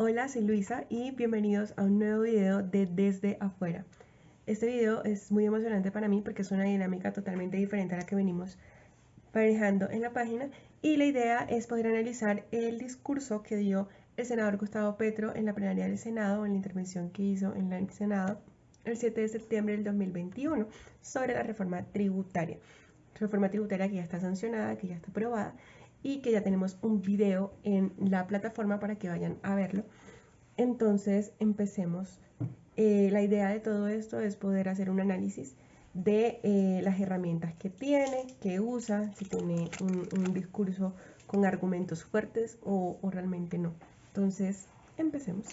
Hola, soy Luisa y bienvenidos a un nuevo video de Desde Afuera. Este video es muy emocionante para mí porque es una dinámica totalmente diferente a la que venimos manejando en la página y la idea es poder analizar el discurso que dio el senador Gustavo Petro en la plenaria del Senado, en la intervención que hizo en el Senado el 7 de septiembre del 2021 sobre la reforma tributaria. Reforma tributaria que ya está sancionada, que ya está aprobada y que ya tenemos un video en la plataforma para que vayan a verlo. Entonces empecemos. La idea de todo esto es poder hacer un análisis de las herramientas que tiene, que usa, si tiene un discurso con argumentos fuertes o realmente no. Entonces, empecemos.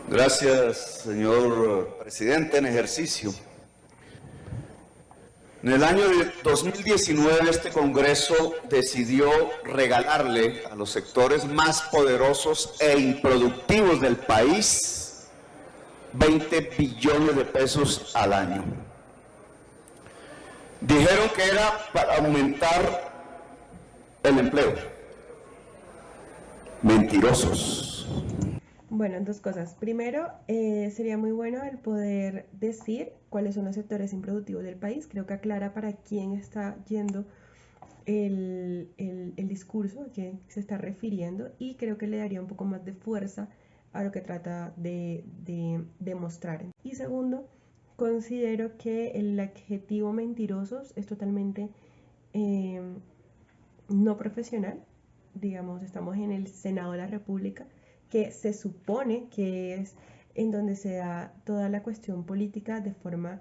Gracias, señor presidente en ejercicio. En el año 2019, este Congreso decidió regalarle a los sectores más poderosos e improductivos del país 20 billones de pesos al año. Dijeron que era para aumentar el empleo. Mentirosos. Bueno, dos cosas. Primero, sería muy bueno el poder decir cuáles son los sectores improductivos del país. Creo que aclara para quién está yendo el discurso, a quién se está refiriendo, y creo que le daría un poco más de fuerza a lo que trata de demostrar. Y segundo, considero que el adjetivo mentirosos es totalmente no profesional. Digamos, estamos en el Senado de la República, que se supone que es en donde se da toda la cuestión política de forma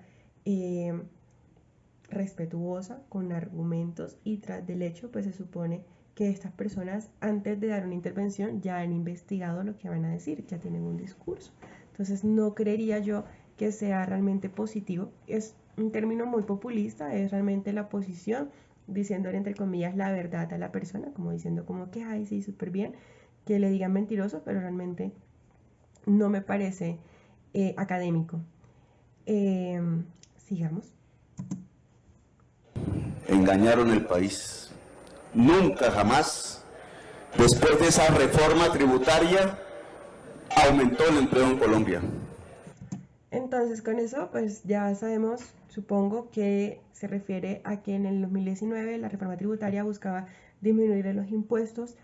respetuosa, con argumentos, y tras del hecho, pues se supone que estas personas antes de dar una intervención ya han investigado lo que van a decir, ya tienen un discurso. Entonces no creería yo que sea realmente positivo. Es un término muy populista, es realmente la oposición diciéndole entre comillas la verdad a la persona, como diciendo como que, ay, sí, súper bien, que le digan mentiroso, pero realmente no me parece académico. Sigamos. Engañaron el país. Nunca jamás, después de esa reforma tributaria, aumentó el empleo en Colombia. Entonces con eso pues ya sabemos, supongo que se refiere a que en el 2019 la reforma tributaria buscaba disminuir los impuestos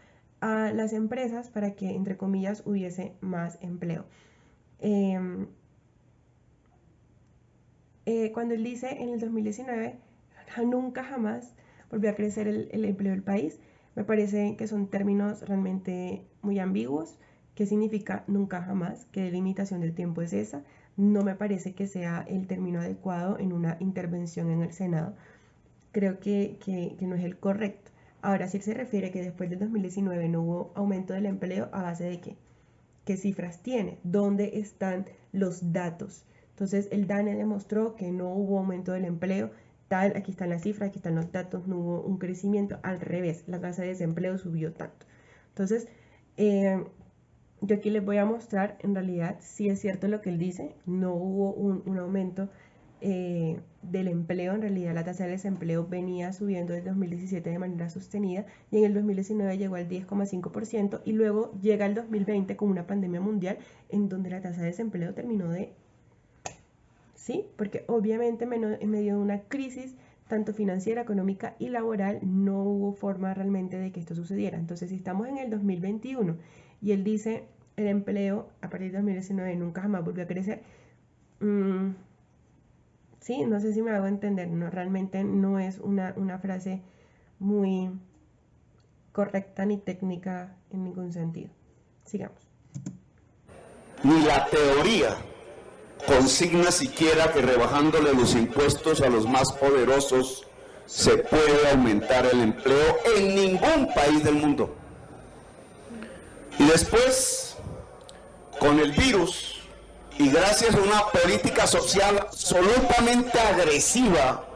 a las empresas para que, entre comillas, hubiese más empleo. Cuando él dice en el 2019, nunca jamás volvió a crecer el empleo del país, me parece que son términos realmente muy ambiguos. ¿Qué significa nunca jamás? ¿Qué delimitación del tiempo es esa? No me parece que sea el término adecuado en una intervención en el Senado. Creo que no es el correcto. Ahora, si él se refiere que después del 2019 no hubo aumento del empleo, ¿a base de qué? ¿Qué cifras tiene? ¿Dónde están los datos? Entonces, el DANE demostró que no hubo aumento del empleo. Tal, aquí están las cifras, aquí están los datos, no hubo un crecimiento. Al revés, la tasa de desempleo subió tanto. Entonces, yo aquí les voy a mostrar en realidad si es cierto lo que él dice. No hubo un aumento del empleo. En realidad la tasa de desempleo venía subiendo desde 2017 de manera sostenida y en el 2019 llegó al 10,5% y luego llega el 2020 con una pandemia mundial en donde la tasa de desempleo terminó de... ¿Sí? Porque obviamente en medio de una crisis tanto financiera, económica y laboral no hubo forma realmente de que esto sucediera. Entonces, si estamos en el 2021 y él dice el empleo a partir de 2019 nunca jamás volvió a crecer, sí, no sé si me hago entender, no, realmente no es una frase muy correcta ni técnica en ningún sentido. Sigamos. Ni la teoría consigna siquiera que rebajándole los impuestos a los más poderosos se puede aumentar el empleo en ningún país del mundo. Y después, con el virus, y gracias a una política social absolutamente agresiva,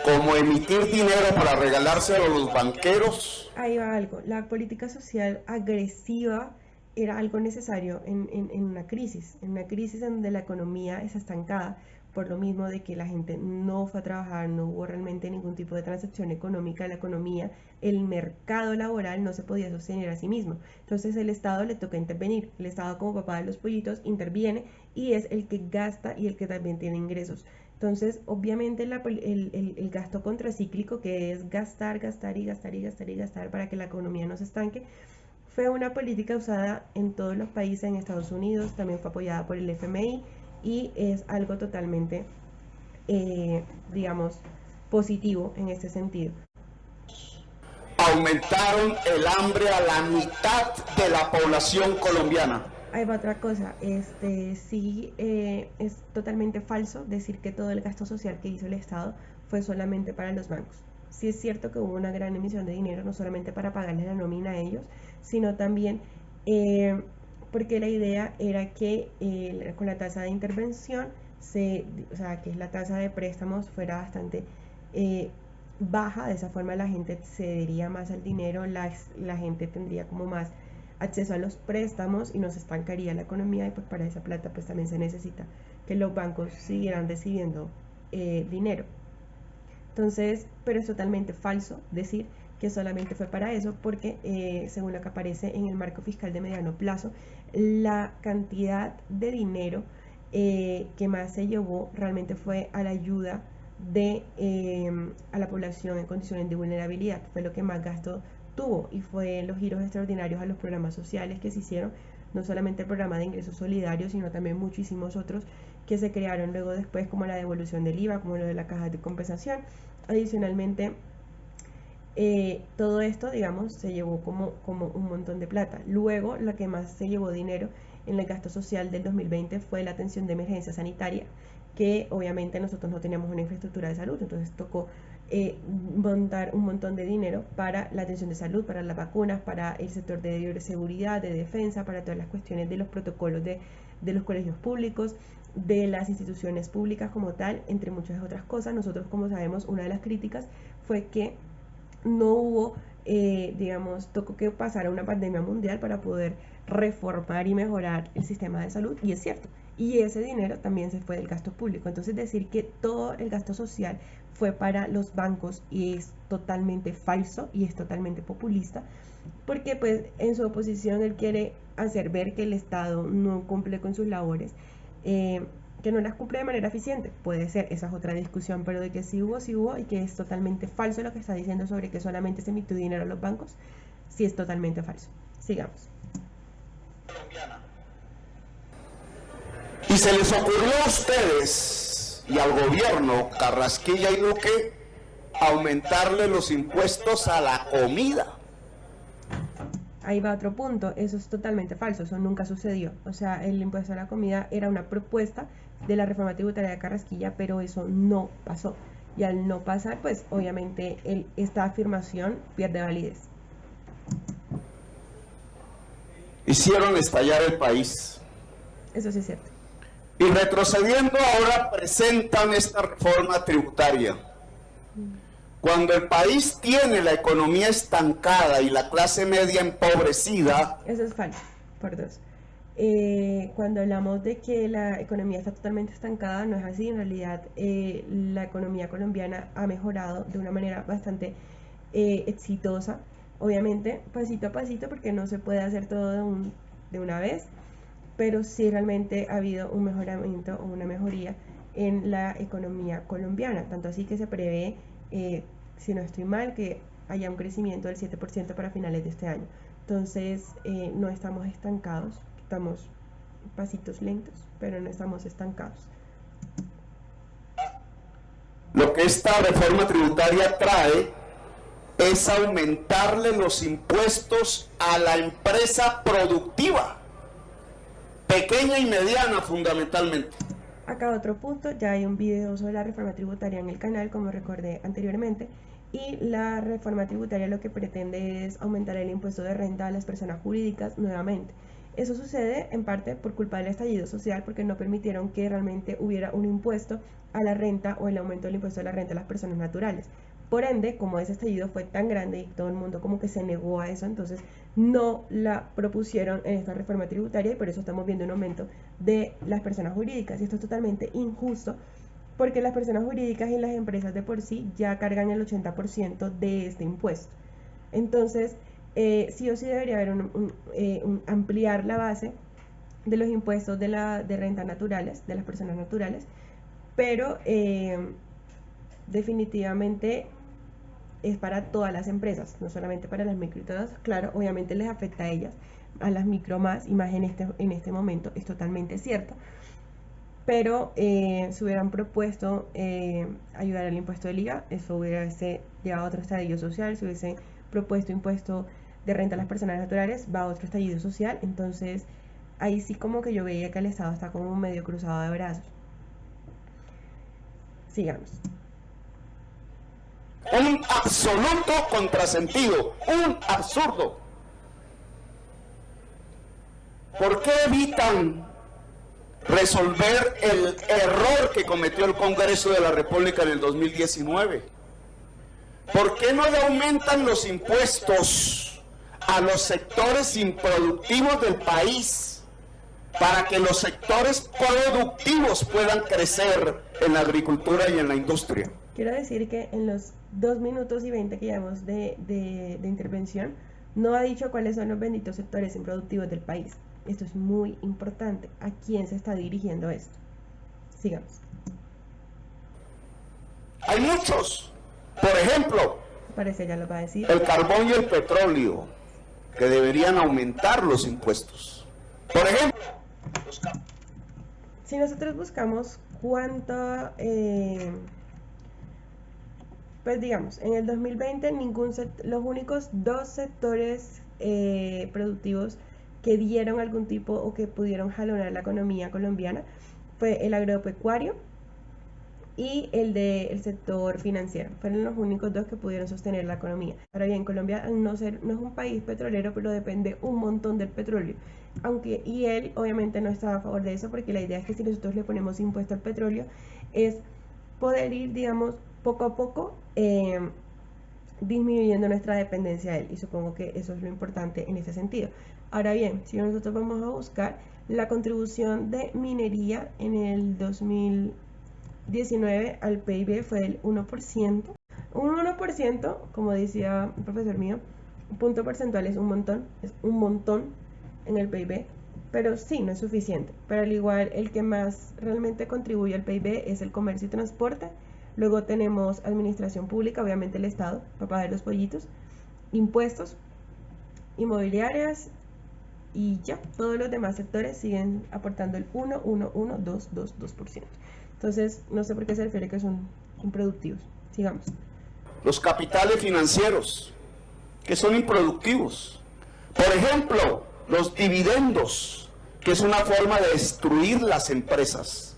como emitir dinero para regalárselo a los banqueros. Ahí va algo. La política social agresiva era algo necesario en una crisis en donde la economía es estancada, por lo mismo de que la gente no fue a trabajar, no hubo realmente ningún tipo de transacción económica, la economía, el mercado laboral no se podía sostener a sí mismo. Entonces el Estado le toca intervenir, el Estado como papá de los pollitos interviene y es el que gasta y el que también tiene ingresos. Entonces, obviamente el gasto contracíclico, que es gastar, gastar y gastar y gastar y gastar para que la economía no se estanque, fue una política usada en todos los países, en Estados Unidos, también fue apoyada por el FMI y es algo totalmente, digamos, positivo en este sentido. Aumentaron el hambre a la mitad de la población colombiana. Ahí va otra cosa, sí, es totalmente falso decir que todo el gasto social que hizo el Estado fue solamente para los bancos. Sí es cierto que hubo una gran emisión de dinero, no solamente para pagarles la nómina a ellos, sino también porque la idea era que con la tasa de intervención, o sea, que la tasa de préstamos fuera bastante baja, de esa forma la gente cedería más al dinero, la gente tendría como más acceso a los préstamos y no se estancaría la economía, y pues para esa plata pues también se necesita que los bancos siguieran recibiendo dinero. Entonces, pero es totalmente falso decir que solamente fue para eso, porque según lo que aparece en el marco fiscal de mediano plazo, la cantidad de dinero que más se llevó realmente fue a la ayuda a la población en condiciones de vulnerabilidad, fue lo que más gasto tuvo, y fue los giros extraordinarios a los programas sociales que se hicieron, no solamente el programa de ingresos solidarios, sino también muchísimos otros que se crearon luego después, como la devolución del IVA, como lo de la caja de compensación. Adicionalmente, todo esto, digamos, se llevó como un montón de plata. Luego, la que más se llevó dinero en el gasto social del 2020 fue la atención de emergencia sanitaria, que obviamente nosotros no teníamos una infraestructura de salud, entonces tocó montar un montón de dinero para la atención de salud, para las vacunas, para el sector de seguridad, de defensa, para todas las cuestiones de los protocolos de los colegios públicos, de las instituciones públicas como tal, entre muchas otras cosas. Nosotros, como sabemos, una de las críticas fue que no hubo, digamos, tocó que pasara una pandemia mundial para poder reformar y mejorar el sistema de salud, y es cierto, y ese dinero también se fue del gasto público. Entonces decir que todo el gasto social fue para los bancos y es totalmente falso y es totalmente populista, porque pues en su oposición él quiere hacer ver que el Estado no cumple con sus labores, que no las cumple de manera eficiente. Puede ser, esa es otra discusión, pero de que sí hubo, y que es totalmente falso lo que está diciendo sobre que solamente se emitió dinero a los bancos, sí es totalmente falso. Sigamos. Y se les ocurrió a ustedes y al gobierno Carrasquilla y Duque aumentarle los impuestos a la comida. Ahí va otro punto, eso es totalmente falso, eso nunca sucedió. O sea, el impuesto a la comida era una propuesta de la reforma tributaria de Carrasquilla, pero eso no pasó. Y al no pasar, pues obviamente esta afirmación pierde validez. Hicieron estallar el país. Eso sí es cierto. Y retrocediendo, ahora presentan esta reforma tributaria. Cuando el país tiene la economía estancada y la clase media empobrecida... Eso es falso, por dos. Cuando hablamos de que la economía está totalmente estancada, no es así. En realidad, la economía colombiana ha mejorado de una manera bastante exitosa. Obviamente, pasito a pasito, porque no se puede hacer todo de una vez, pero sí realmente ha habido un mejoramiento o una mejoría en la economía colombiana, tanto así que se prevé, si no estoy mal, que haya un crecimiento del 7% para finales de este año. Entonces, no estamos estancados, estamos pasitos lentos, pero no estamos estancados. Lo que esta reforma tributaria trae es aumentarle los impuestos a la empresa productiva, pequeña y mediana fundamentalmente. Acá otro punto, ya hay un video sobre la reforma tributaria en el canal, como recordé anteriormente, y la reforma tributaria lo que pretende es aumentar el impuesto de renta a las personas jurídicas nuevamente. Eso sucede en parte por culpa del estallido social, porque no permitieron que realmente hubiera un impuesto a la renta o el aumento del impuesto a la renta a las personas naturales. Por ende, como ese estallido fue tan grande y todo el mundo como que se negó a eso, entonces no la propusieron en esta reforma tributaria, y por eso estamos viendo un aumento de las personas jurídicas. Y esto es totalmente injusto, porque las personas jurídicas y las empresas de por sí ya cargan el 80% de este impuesto. Entonces, sí o sí debería haber ampliar la base de los impuestos de renta naturales, de las personas naturales, pero definitivamente es para todas las empresas, no solamente para las micro y todas. Claro, obviamente les afecta a ellas, a las micro más, y más en este momento, es totalmente cierto. Pero si hubieran propuesto ayudar al impuesto del IVA, eso hubiese llevado a otro estallido social. Si hubiese propuesto impuesto de renta a las personas naturales, va a otro estallido social. Entonces, ahí sí como que yo veía que el Estado está como medio cruzado de brazos. Sigamos. Un absoluto contrasentido, un absurdo. ¿Por qué evitan resolver el error que cometió el Congreso de la República en el 2019? ¿Por qué no le aumentan los impuestos a los sectores improductivos del país para que los sectores productivos puedan crecer en la agricultura y en la industria? Quiero decir que en los 2 minutos y 20 que llevamos de intervención, no ha dicho cuáles son los benditos sectores improductivos del país. Esto es muy importante. ¿A quién se está dirigiendo esto? Sigamos. Hay muchos. Por ejemplo, Parece ya lo va a decir. el carbón y el petróleo, que deberían aumentar los impuestos. Por ejemplo, si nosotros buscamos cuánto, pues digamos, en el 2020 los únicos 2 sectores productivos que dieron algún tipo o que pudieron jalonar la economía colombiana fue el agropecuario y el del sector financiero. Fueron los únicos 2 que pudieron sostener la economía. Ahora bien, Colombia no es un país petrolero, pero depende un montón del petróleo. Y él obviamente no estaba a favor de eso, porque la idea es que si nosotros le ponemos impuesto al petróleo, es poder ir, digamos, poco a poco disminuyendo nuestra dependencia de él. Y supongo que eso es lo importante en ese sentido. Ahora bien, si nosotros vamos a buscar la contribución de minería en el 2019 al PIB fue del 1%. Un 1%, como decía el profesor mío, un punto porcentual es un montón en el PIB, pero sí, no es suficiente. Pero al igual, el que más realmente contribuye al PIB es el comercio y transporte. Luego tenemos administración pública, obviamente el Estado, papá de los pollitos, impuestos, inmobiliarias, y ya, todos los demás sectores siguen aportando el 1,1,1,2,2,2%. Entonces, no sé por qué se refiere que son improductivos. Sigamos. los capitales financieros, que son improductivos. Por ejemplo, los dividendos, que es una forma de destruir las empresas.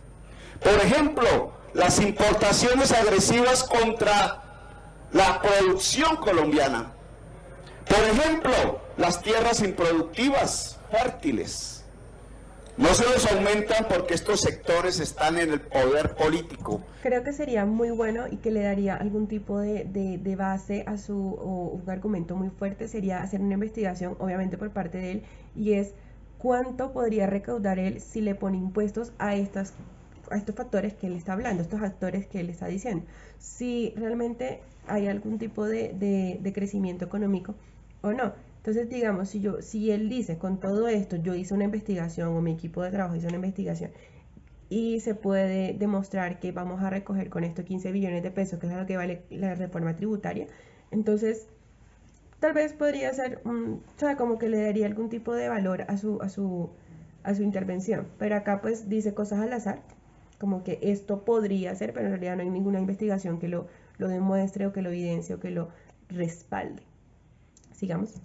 Por ejemplo, las importaciones agresivas contra la producción colombiana. Por ejemplo, las tierras improductivas, fértiles. No se los aumentan porque estos sectores están en el poder político. Creo que sería muy bueno y que le daría algún tipo de base a o un argumento muy fuerte, sería hacer una investigación, obviamente por parte de él, y es cuánto podría recaudar él si le pone impuestos a estos factores que él está hablando, estos actores que él está diciendo. Si realmente hay algún tipo de crecimiento económico o no. Entonces, digamos, si él dice, con todo esto, yo hice una investigación o mi equipo de trabajo hizo una investigación y se puede demostrar que vamos a recoger con esto 15 billones de pesos, que es lo que vale la reforma tributaria, entonces tal vez podría ser, o sea, como que le daría algún tipo de valor a su intervención. Pero acá pues dice cosas al azar, como que esto podría ser, pero en realidad no hay ninguna investigación que lo demuestre o que lo evidencie o que lo respalde. Sigamos.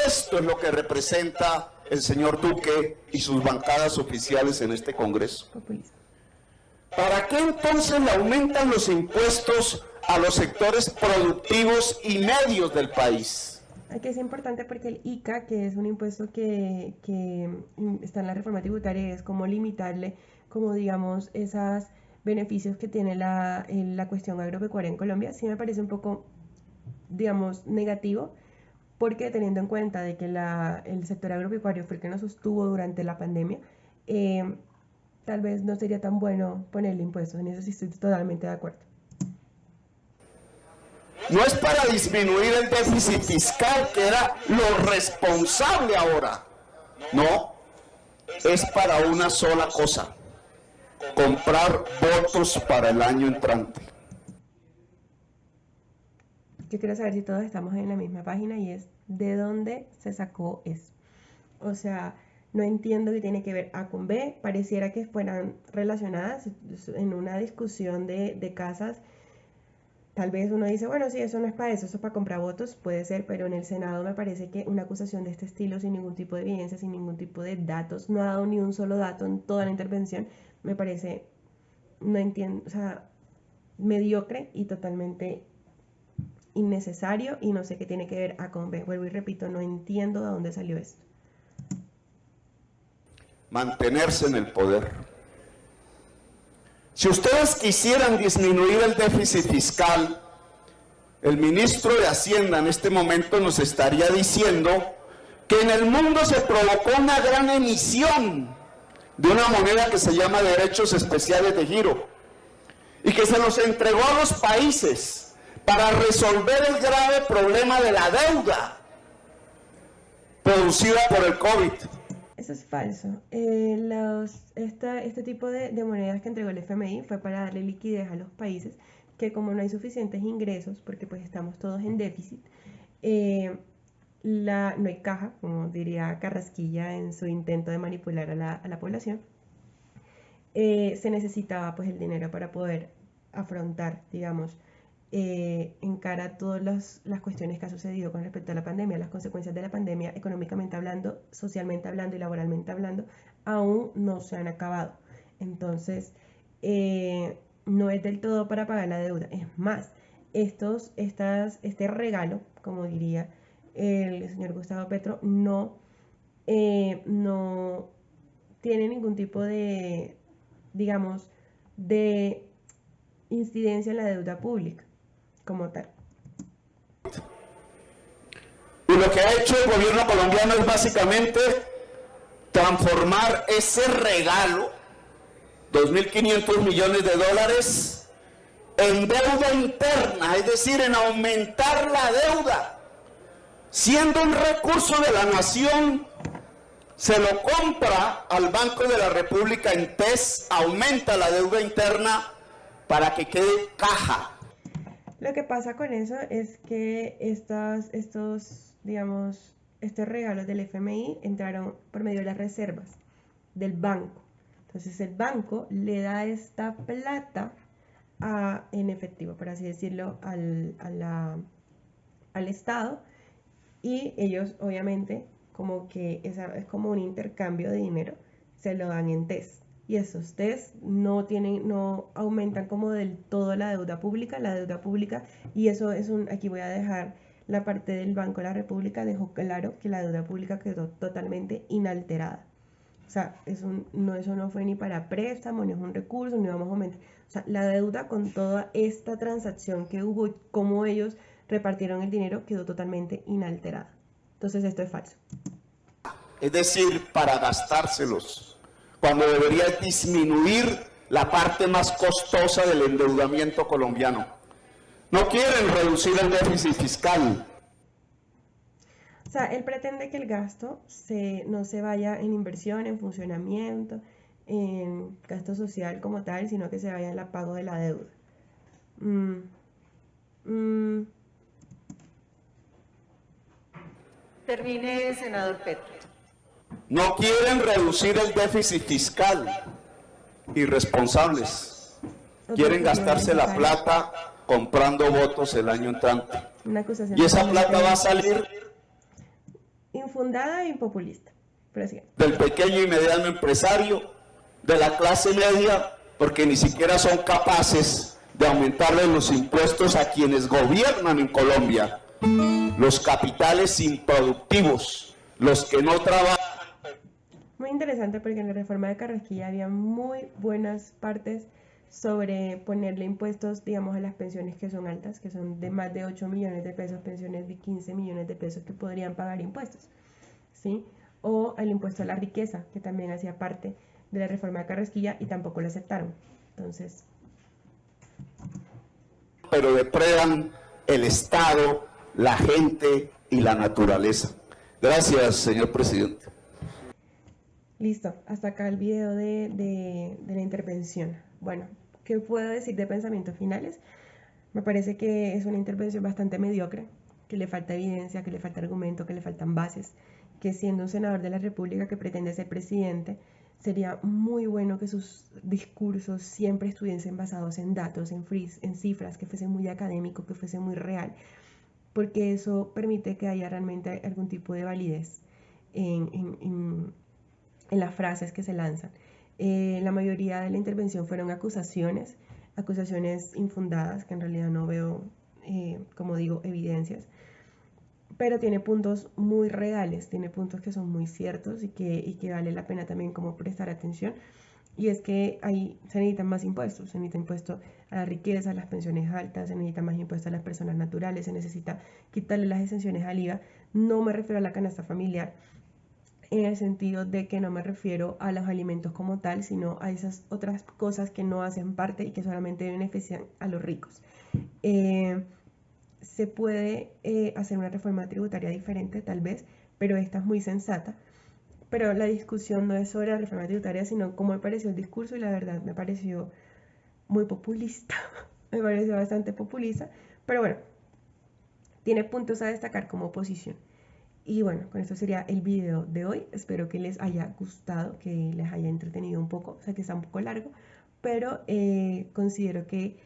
Esto es lo que representa el señor Duque y sus bancadas oficiales en este Congreso. Populismo. ¿Para qué entonces le aumentan los impuestos a los sectores productivos y medios del país? Aquí es importante porque el ICA, que es un impuesto que está en la reforma tributaria, es como limitarle, como digamos, esos beneficios que tiene la cuestión agropecuaria en Colombia. Sí me parece un poco, digamos, negativo, porque teniendo en cuenta de que el sector agropecuario fue el que nos sostuvo durante la pandemia, tal vez no sería tan bueno ponerle impuestos. En eso sí estoy totalmente de acuerdo. No es para disminuir el déficit fiscal, que era lo responsable ahora. No, es para una sola cosa: comprar votos para el año entrante. Yo quiero saber si todos estamos en la misma página, y es ¿de dónde se sacó eso? O sea, no entiendo qué tiene que ver A con B. Pareciera que fueran relacionadas en una discusión de casas. Tal vez uno dice, bueno, sí, eso no es para eso, eso es para comprar votos, puede ser, pero en el Senado me parece que una acusación de este estilo, sin ningún tipo de evidencia, sin ningún tipo de datos, no ha dado ni un solo dato en toda la intervención, me parece, no entiendo, o sea, mediocre y totalmente innecesario, y no sé qué tiene que ver A con B. Vuelvo y repito, no entiendo de dónde salió esto. Mantenerse en el poder. Si ustedes quisieran disminuir el déficit fiscal, el ministro de Hacienda en este momento nos estaría diciendo que en el mundo se provocó una gran emisión de una moneda que se llama derechos especiales de giro y que se los entregó a los países para resolver el grave problema de la deuda producida por el COVID. Eso es falso. Este tipo de monedas que entregó el FMI fue para darle liquidez a los países que, como no hay suficientes ingresos, porque pues estamos todos en déficit, no hay caja, como diría Carrasquilla en su intento de manipular a la población, se necesitaba pues el dinero para poder afrontar, digamos, en cara a todas las cuestiones que ha sucedido con respecto a la pandemia. Las consecuencias de la pandemia, económicamente hablando, socialmente hablando y laboralmente hablando, aún no se han acabado. Entonces, no es del todo para pagar la deuda. Es más, este regalo, como diría el señor Gustavo Petro, no tiene ningún tipo de, digamos, de incidencia en la deuda pública como tal. Y lo que ha hecho el gobierno colombiano es básicamente transformar ese regalo, 2.500 millones de dólares, en deuda interna, es decir, en aumentar la deuda. Siendo un recurso de la nación, se lo compra al Banco de la República en TES, aumenta la deuda interna para que quede caja. Lo que pasa con eso es que estos regalos del FMI entraron por medio de las reservas del banco. Entonces el banco le da esta plata en efectivo, por así decirlo, al Estado, y ellos obviamente, como que es como un intercambio de dinero, se lo dan en TES. Y esos test no aumentan como del todo la deuda pública, y eso aquí voy a dejar la parte del Banco de la República, dejó claro que la deuda pública quedó totalmente inalterada. O sea, eso no fue ni para préstamo, ni es un recurso, ni vamos a aumentar. O sea, la deuda con toda esta transacción que hubo, cómo ellos repartieron el dinero, quedó totalmente inalterada. Entonces esto es falso. Es decir, para gastárselos, cuando debería disminuir la parte más costosa del endeudamiento colombiano. No quieren reducir el déficit fiscal. O sea, él pretende que el gasto no se vaya en inversión, en funcionamiento, en gasto social como tal, sino que se vaya en el pago de la deuda. Termine, senador Petro. No quieren reducir el déficit fiscal. Irresponsables. Quieren gastarse la plata comprando votos el año entrante. Y esa plata va a salir infundada e impopulista. Del pequeño y mediano empresario, de la clase media, porque ni siquiera son capaces de aumentarle los impuestos a quienes gobiernan en Colombia. Los capitales improductivos, los que no trabajan. Muy interesante, porque en la reforma de Carrasquilla había muy buenas partes sobre ponerle impuestos, digamos, a las pensiones que son altas, que son de más de 8 millones de pesos, pensiones de 15 millones de pesos que podrían pagar impuestos, ¿sí? O el impuesto a la riqueza, que también hacía parte de la reforma de Carrasquilla y tampoco lo aceptaron. Entonces, pero depredan el Estado, la gente y la naturaleza. Gracias, señor presidente. listo, hasta acá el video de la intervención. Bueno, ¿qué puedo decir de pensamientos finales? Me parece que es una intervención bastante mediocre, que le falta evidencia, que le falta argumento, que le faltan bases, que siendo un senador de la República que pretende ser presidente, sería muy bueno que sus discursos siempre estuviesen basados en datos, en cifras, que fuese muy académico, que fuese muy real, porque eso permite que haya realmente algún tipo de validez en las frases que se lanzan. La mayoría de la intervención fueron acusaciones infundadas, que en realidad no veo, como digo, evidencias, pero tiene puntos muy reales, tiene puntos que son muy ciertos y que vale la pena también como prestar atención. Y es que ahí se necesitan más impuestos, se necesita impuesto a la riqueza, a las pensiones altas, se necesita más impuesto a las personas naturales, se necesita quitarle las exenciones al IVA. No me refiero a la canasta familiar, en el sentido de que no me refiero a los alimentos como tal, sino a esas otras cosas que no hacen parte y que solamente benefician a los ricos. Se puede hacer una reforma tributaria diferente, tal vez, pero esta es muy sensata. Pero la discusión no es sobre la reforma tributaria, sino cómo me pareció el discurso, y la verdad me pareció muy populista. Me pareció bastante populista, pero bueno, tiene puntos a destacar como oposición. Y bueno, con esto sería el video de hoy. Espero que les haya gustado, que les haya entretenido un poco. O sea que está un poco largo, pero considero que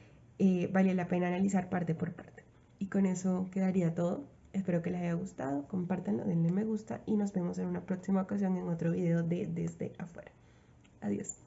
vale la pena analizar parte por parte. Y con eso quedaría todo. Espero que les haya gustado. Compártanlo, denle me gusta y nos vemos en una próxima ocasión en otro video de Desde Afuera. Adiós.